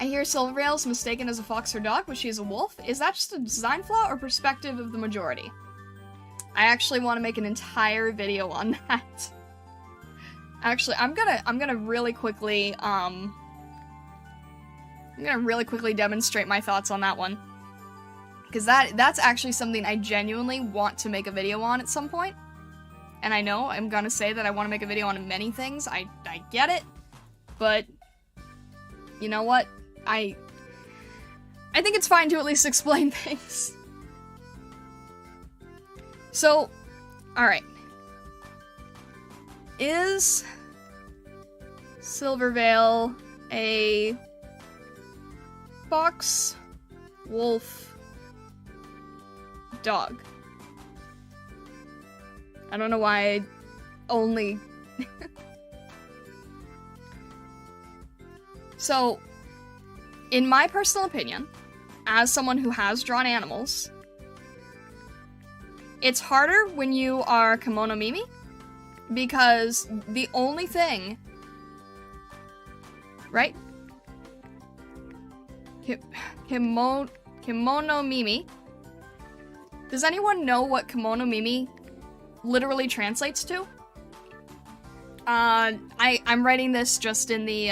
I hear Silvervale is mistaken as a fox or dog, but she is a wolf. Is that just a design flaw or perspective of the majority? I actually want to make an entire video on that. Actually, I'm gonna really quickly demonstrate my thoughts on that one. Because that's actually something I genuinely want to make a video on at some point. And I know I'm gonna say that I want to make a video on many things. I get it. But you know what? I think it's fine to at least explain things. So, alright. Is Silvervale a fox, wolf, dog? I don't know why I only... So, in my personal opinion, as someone who has drawn animals, it's harder when you are kemonomimi, because the only thing, right? Kemonomimi. Does anyone know what kemonomimi literally translates to? I'm writing this just in the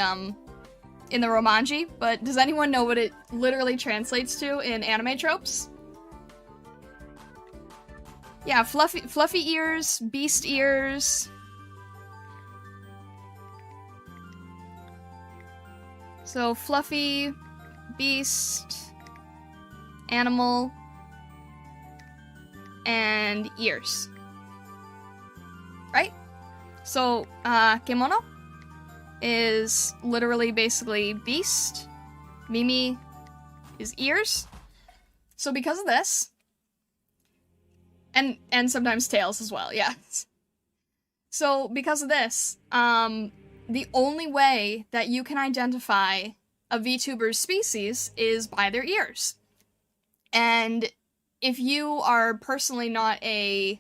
Romanji, but does anyone know what it literally translates to in anime tropes? Yeah, fluffy ears, beast ears. So, fluffy, beast, animal, and ears. Right? So, kemono is literally basically beast. Mimi is ears. So because of this, and sometimes tails as well, yeah. So because of this, the only way that you can identify a VTuber's species is by their ears. And if you are personally not an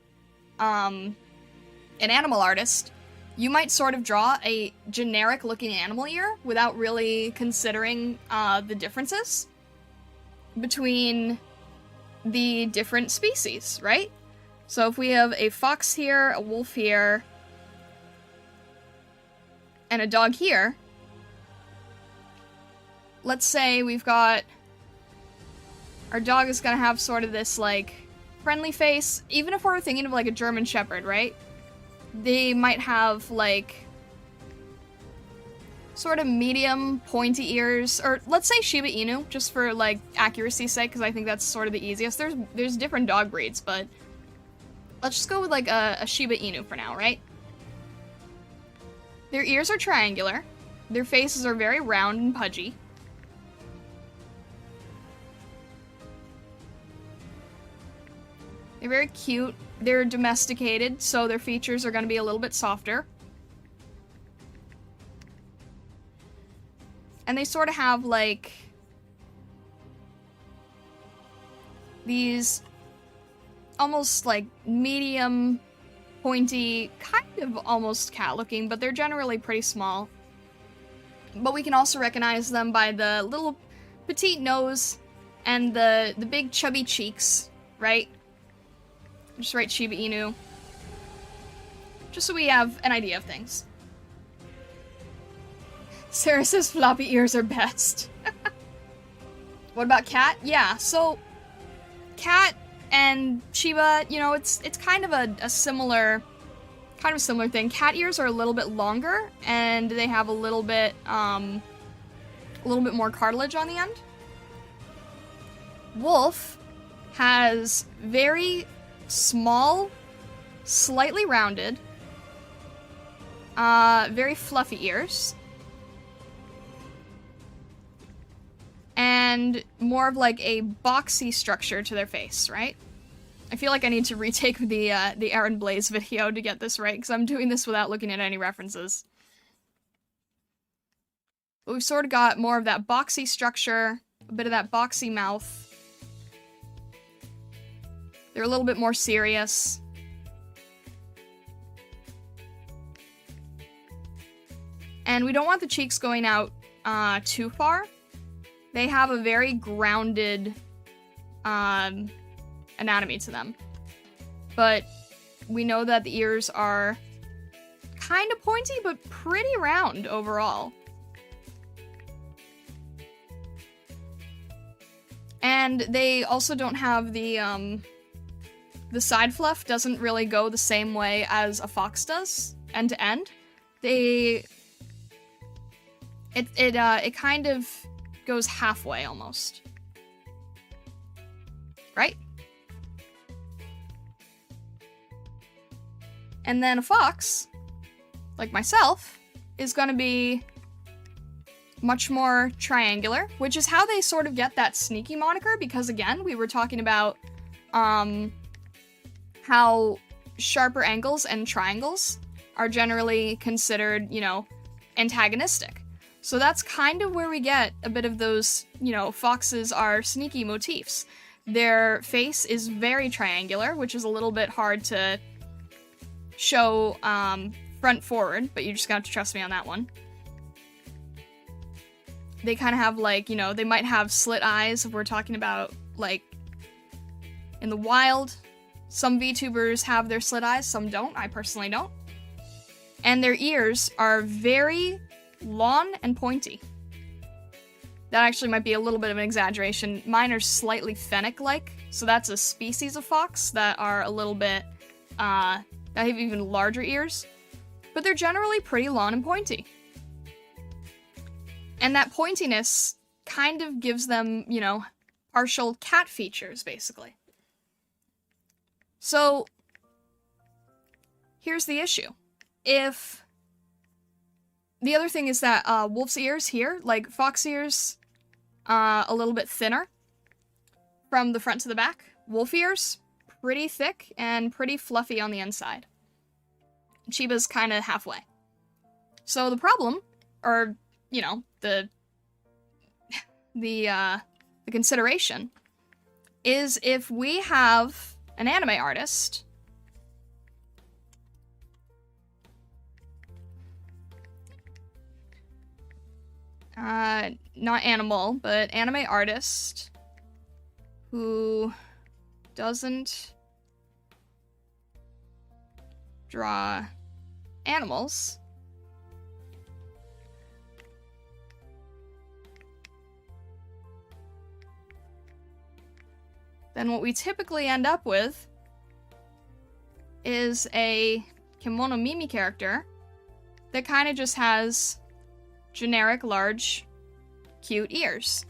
animal artist, you might sort of draw a generic-looking animal ear without really considering the differences between the different species, right? So if we have a fox here, a wolf here, and a dog here, let's say we've got... Our dog is gonna have sort of this, like, friendly face. Even if we're thinking of, like, a German Shepherd, right? They might have, like, sort of medium, pointy ears. Or, let's say Shiba Inu, just for, like, accuracy's sake, because I think that's sort of the easiest. There's different dog breeds, but let's just go with, like, a Shiba Inu for now, right? Their ears are triangular. Their faces are very round and pudgy. They're very cute. They're domesticated, so their features are going to be a little bit softer. And they sort of have, like, these almost, like, medium, pointy, kind of almost cat-looking, but they're generally pretty small. But we can also recognize them by the little petite nose and the big chubby cheeks, right? Just write Shiba Inu. Just so we have an idea of things. Sarah says floppy ears are best. What about cat? Yeah, so cat and Shiba, you know, it's kind of a similar thing. Cat ears are a little bit longer and they have a little bit more cartilage on the end. Wolf has very small, slightly rounded, very fluffy ears. And more of like a boxy structure to their face, right? I feel like I need to retake the Aaron Blaze video to get this right, because I'm doing this without looking at any references. But we've sort of got more of that boxy structure, a bit of that boxy mouth. They're a little bit more serious. And we don't want the cheeks going out too far. They have a very grounded anatomy to them. But we know that the ears are kind of pointy, but pretty round overall. And they also don't have the side fluff doesn't really go the same way as a fox does, end to end. It kind of goes halfway almost. Right? And then a fox, like myself, is gonna be much more triangular, which is how they sort of get that sneaky moniker, because again, we were talking about how sharper angles and triangles are generally considered, you know, antagonistic. So that's kind of where we get a bit of those, you know, foxes are sneaky motifs. Their face is very triangular, which is a little bit hard to show front forward, but you just got to trust me on that one. They kind of have, like, you know, they might have slit eyes if we're talking about, like, in the wild. Some VTubers have their slit eyes, some don't. I personally don't. And their ears are very long and pointy. That actually might be a little bit of an exaggeration. Mine are slightly fennec-like, so that's a species of fox that are a little bit, that have even larger ears. But they're generally pretty long and pointy. And that pointiness kind of gives them, you know, partial cat features, basically. So, here's the issue. The other thing is that wolf's ears here, like fox ears, a little bit thinner from the front to the back. Wolf ears, pretty thick and pretty fluffy on the inside. Chiba's kind of halfway. So the problem, or, you know, the consideration, is if we have an anime artist not animal, but anime artist who doesn't draw animals, then what we typically end up with is a kemonomimi character that kind of just has generic, large, cute ears.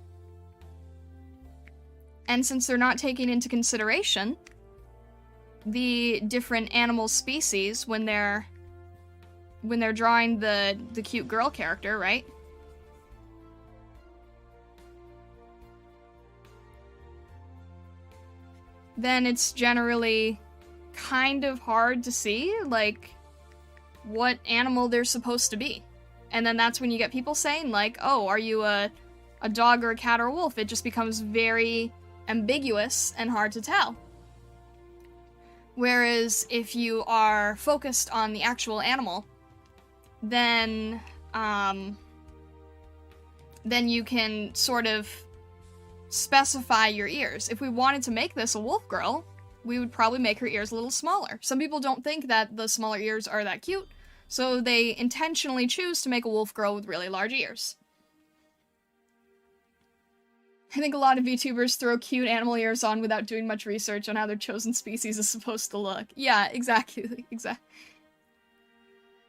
And since they're not taking into consideration the different animal species when they're drawing the cute girl character, right? Then it's generally kind of hard to see, like, what animal they're supposed to be. And then that's when you get people saying, like, oh, are you a dog or a cat or a wolf? It just becomes very ambiguous and hard to tell. Whereas if you are focused on the actual animal, then you can sort of specify your ears. If we wanted to make this a wolf girl, we would probably make her ears a little smaller. Some people don't think that the smaller ears are that cute, so they intentionally choose to make a wolf girl with really large ears. I think a lot of VTubers throw cute animal ears on without doing much research on how their chosen species is supposed to look. Yeah, exactly.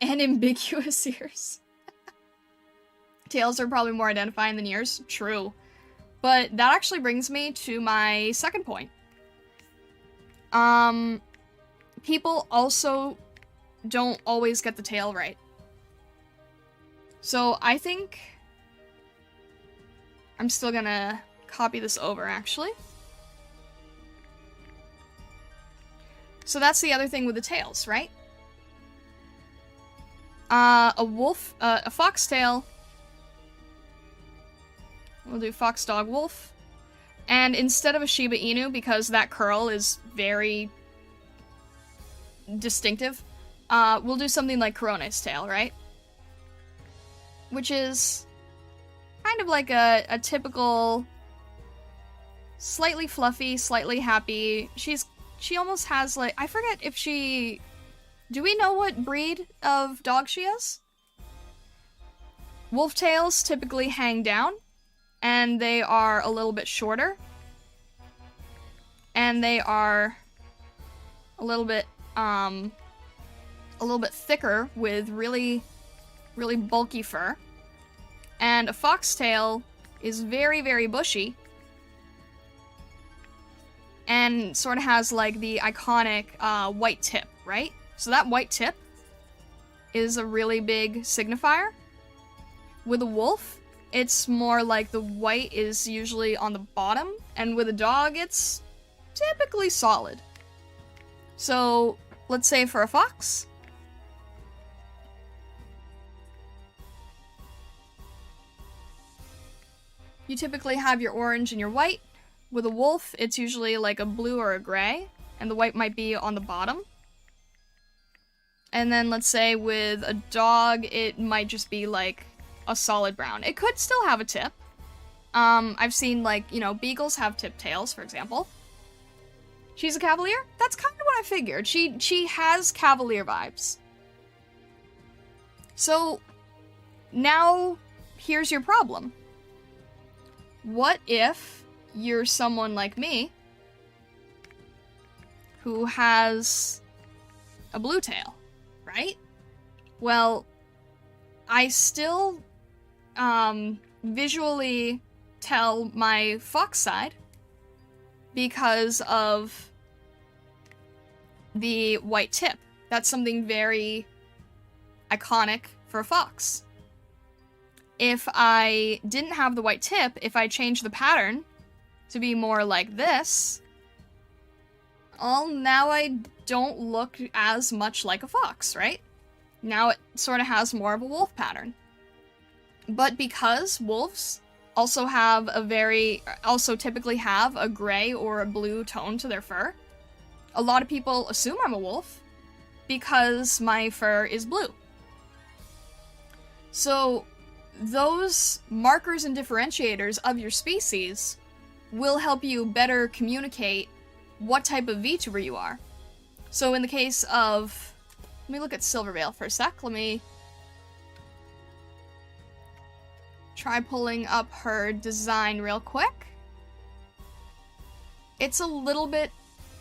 And ambiguous ears. Tails are probably more identifying than ears. True. But that actually brings me to my second point. People also don't always get the tail right. So I think I'm still gonna copy this over, actually. So that's the other thing with the tails, right? A foxtail. We'll do fox, dog, wolf. And instead of a Shiba Inu, because that curl is very distinctive, we'll do something like Corone's tail, right? Which is kind of like a typical, slightly fluffy, slightly happy. She almost has like, I forget if she, do we know what breed of dog she is? Wolf tails typically hang down, and they are a little bit shorter, and they are a little bit thicker with really, really bulky fur. And a foxtail is very, very bushy, and sort of has like the iconic white tip, right? So that white tip is a really big signifier. With a wolf, it's more like the white is usually on the bottom, and with a dog, it's typically solid. So, let's say for a fox, you typically have your orange and your white. With a wolf, it's usually like a blue or a gray, and the white might be on the bottom. And then let's say with a dog, it might just be like a solid brown. It could still have a tip. I've seen, like, you know, beagles have tip tails, for example. She's a Cavalier? That's kind of what I figured. She has Cavalier vibes. So, now, here's your problem. What if you're someone like me who has a blue tail, right? Well, I still visually tell my fox side because of the white tip. That's something very iconic for a fox. If I didn't have the white tip, if I changed the pattern to be more like this, well, now I don't look as much like a fox, right? Now it sort of has more of a wolf pattern. But because wolves also typically have a gray or a blue tone to their fur, a lot of people assume I'm a wolf because my fur is blue. So those markers and differentiators of your species will help you better communicate what type of VTuber you are. So in the case of, let me look at Silvervale for a sec. Let me try pulling up her design real quick. It's a little bit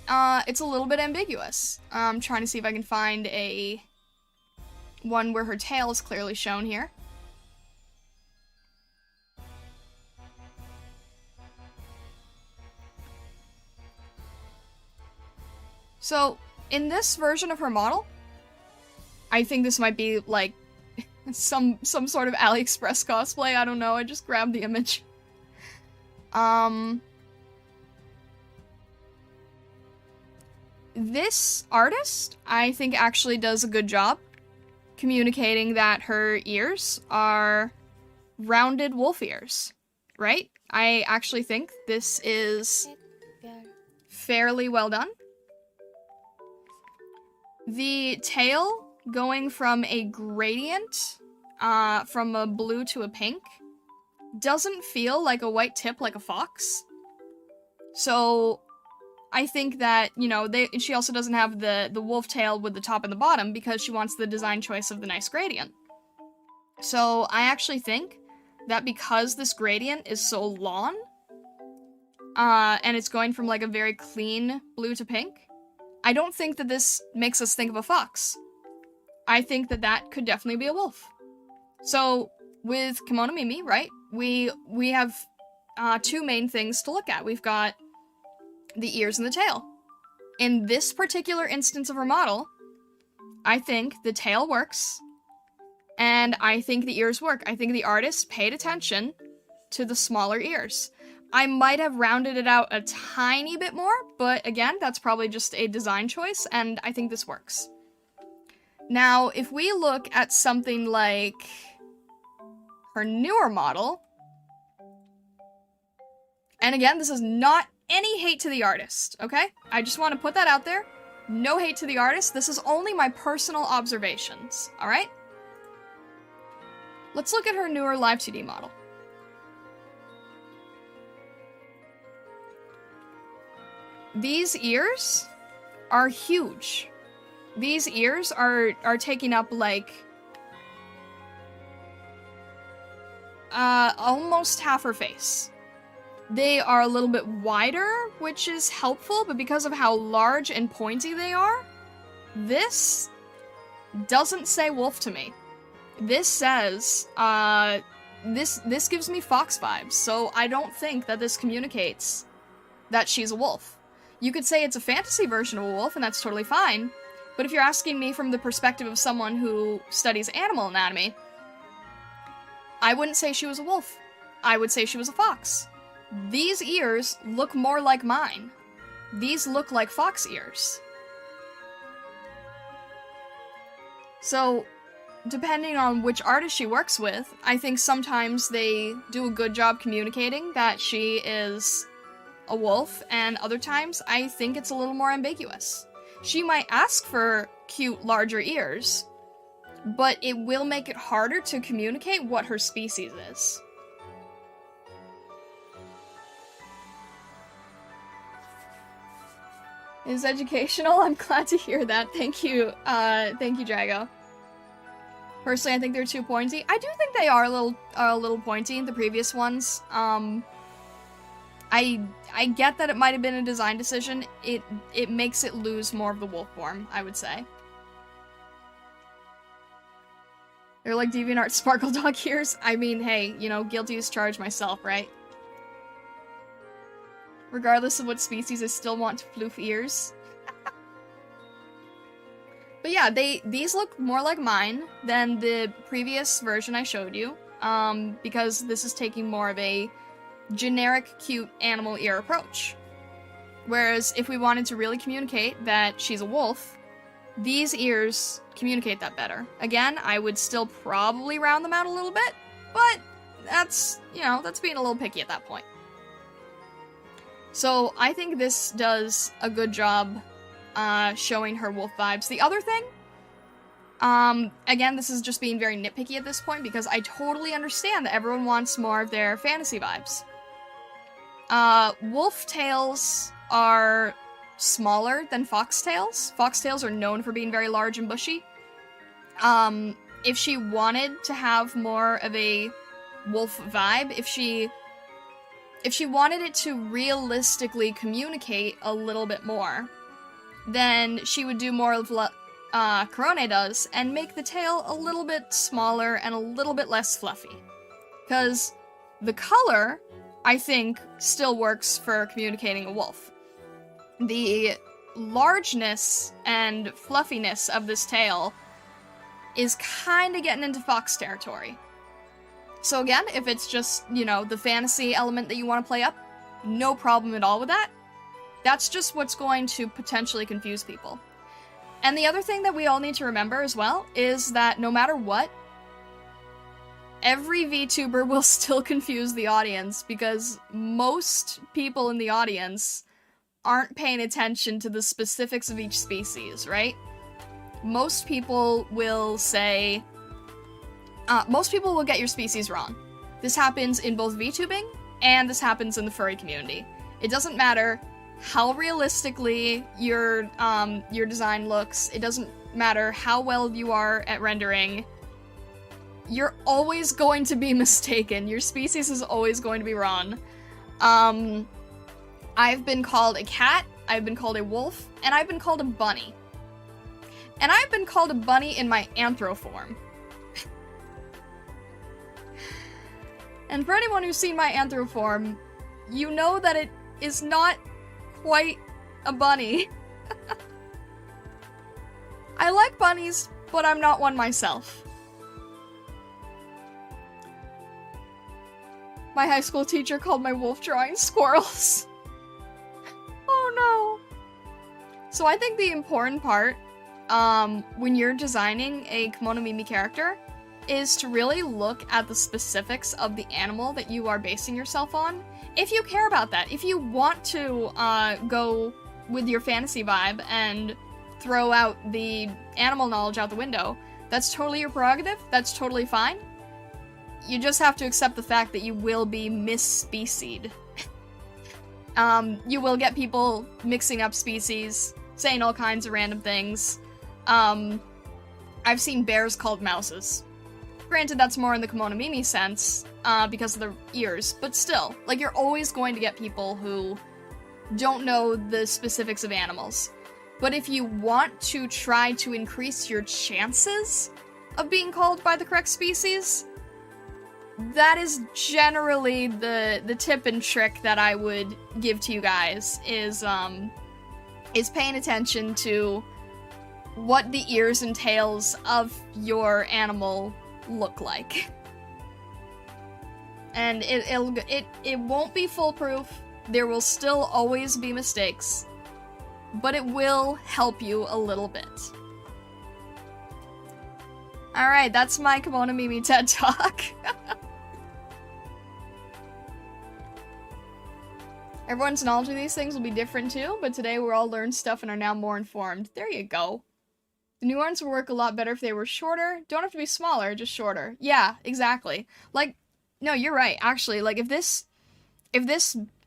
ambiguous. I'm trying to see if I can find a one where her tail is clearly shown here. So, in this version of her model, I think this might be, like, some sort of AliExpress cosplay, I don't know, I just grabbed the image. This artist, I think, actually does a good job communicating that her ears are rounded wolf ears, right? I actually think this is fairly well done. The tail going from a gradient, from a blue to a pink, doesn't feel like a white tip like a fox. So I think that, you know, she also doesn't have the wolf tail with the top and the bottom because she wants the design choice of the nice gradient. So I actually think that because this gradient is so long, and it's going from like a very clean blue to pink, I don't think that this makes us think of a fox. I think that that could definitely be a wolf. So, with kemonomimi, right, we have two main things to look at. We've got the ears and the tail. In this particular instance of her model, I think the tail works, and I think the ears work. I think the artist paid attention to the smaller ears. I might have rounded it out a tiny bit more, but again, that's probably just a design choice, and I think this works. Now, if we look at something like her newer model, and again, this is not any hate to the artist, okay? I just want to put that out there. No hate to the artist. This is only my personal observations, alright? Let's look at her newer Live 2D model. these ears are huge. These ears are taking up, like, almost half her face. They are a little bit wider, which is helpful, but because of how large and pointy they are, this doesn't say wolf to me. This says, this gives me fox vibes, so I don't think that this communicates that she's a wolf. You could say it's a fantasy version of a wolf, and that's totally fine, but if you're asking me from the perspective of someone who studies animal anatomy, I wouldn't say she was a wolf. I would say she was a fox. These ears look more like mine. These look like fox ears. So, depending on which artist she works with, I think sometimes they do a good job communicating that she is a wolf, and other times I think it's a little more ambiguous. She might ask for cute, larger ears, but it will make it harder to communicate what her species is. It is educational. I'm glad to hear that. Thank you, Drago. Personally, I think they're too pointy. I do think they are a little pointy, the previous ones. I get that it might have been a design decision. It makes it lose more of the wolf form, I would say. They're like DeviantArt Sparkle Dog ears. I mean, hey, you know, guilty as charged myself, right? Regardless of what species, I still want floof ears. But yeah, these look more like mine than the previous version I showed you, because this is taking more of a generic, cute animal ear approach. Whereas if we wanted to really communicate that she's a wolf, these ears communicate that better. Again, I would still probably round them out a little bit, but that's, you know, that's being a little picky at that point. So I think this does a good job showing her wolf vibes. The other thing, again, this is just being very nitpicky at this point because I totally understand that everyone wants more of their fantasy vibes. Wolf tails are smaller than foxtails. Foxtails are known for being very large and bushy. If she wanted to have more of a wolf vibe, if she wanted it to realistically communicate a little bit more, then she would do more of what Korone does and make the tail a little bit smaller and a little bit less fluffy. Because the color, I think, still works for communicating a wolf. The largeness and fluffiness of this tail is kind of getting into fox territory. So again, if it's just, you know, the fantasy element that you want to play up, no problem at all with that. That's just what's going to potentially confuse people. And the other thing that we all need to remember as well is that no matter what, every VTuber will still confuse the audience because most people in the audience aren't paying attention to the specifics of each species, right? Most people will say... most people will get your species wrong. This happens in both VTubing, and this happens in the furry community. It doesn't matter how realistically your design looks, it doesn't matter how well you are at rendering, you're always going to be mistaken. Your species is always going to be wrong. I've been called a cat, I've been called a wolf, and I've been called a bunny. And I've been called a bunny in my anthro form. And for anyone who's seen my anthro form, you know that it is not quite a bunny. I like bunnies, but I'm not one myself. My high school teacher called my wolf drawing squirrels. Oh no. So I think the important part, when you're designing a kemonomimi character, is to really look at the specifics of the animal that you are basing yourself on. If you care about that, if you want to go with your fantasy vibe and throw out the animal knowledge out the window, that's totally your prerogative, that's totally fine. You just have to accept the fact that you will be misspecied. You will get people mixing up species, saying all kinds of random things. I've seen bears called mouses. Granted, that's more in the kemonomimi sense, because of the ears, but still, like, you're always going to get people who don't know the specifics of animals. But if you want to try to increase your chances of being called by the correct species, that is generally the tip and trick that I would give to you guys, is paying attention to what the ears and tails of your animal look like. And it won't be foolproof. There will still always be mistakes, but it will help you a little bit. Alright, that's my kemonomimi TED Talk. Everyone's knowledge of these things will be different too, but today we're all learned stuff and are now more informed. There you go. The new ones would work a lot better if they were shorter. Don't have to be smaller, just shorter. Yeah, exactly. Like, no, you're right, actually. Like, if this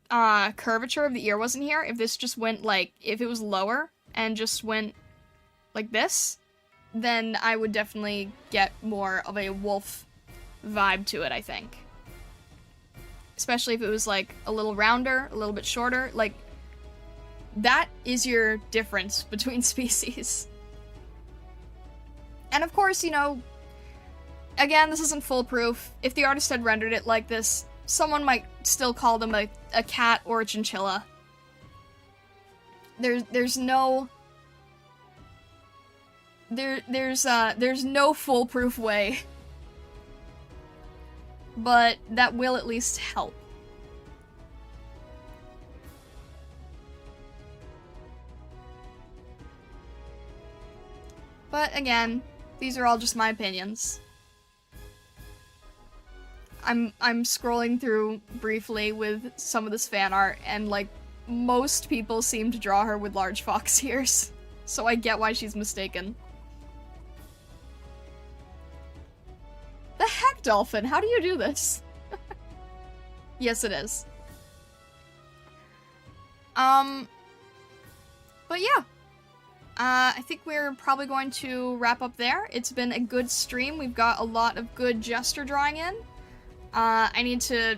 curvature of the ear wasn't here, if this just went, like, if it was lower and just went like this, then I would definitely get more of a wolf vibe to it, I think. Especially if it was, like, a little rounder, a little bit shorter. Like, that is your difference between species. And of course, you know, again, this isn't foolproof. If the artist had rendered it like this, someone might still call them a cat or a chinchilla. There's no foolproof way. But that will at least help. But again, these are all just my opinions. I'm scrolling through briefly with some of this fan art, and like, most people seem to draw her with large fox ears. So I get why she's mistaken. The heck, Dolphin? How do you do this? Yes, it is. But yeah. I think we're probably going to wrap up there. It's been a good stream. We've got a lot of good gesture drawing in. I need to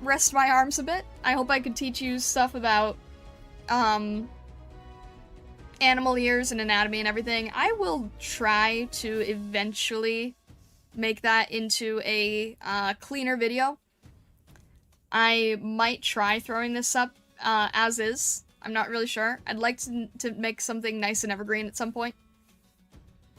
rest my arms a bit. I hope I could teach you stuff about, animal ears and anatomy and everything. I will try to eventually make that into a, cleaner video. I might try throwing this up, as is. I'm not really sure. I'd like to make something nice and evergreen at some point.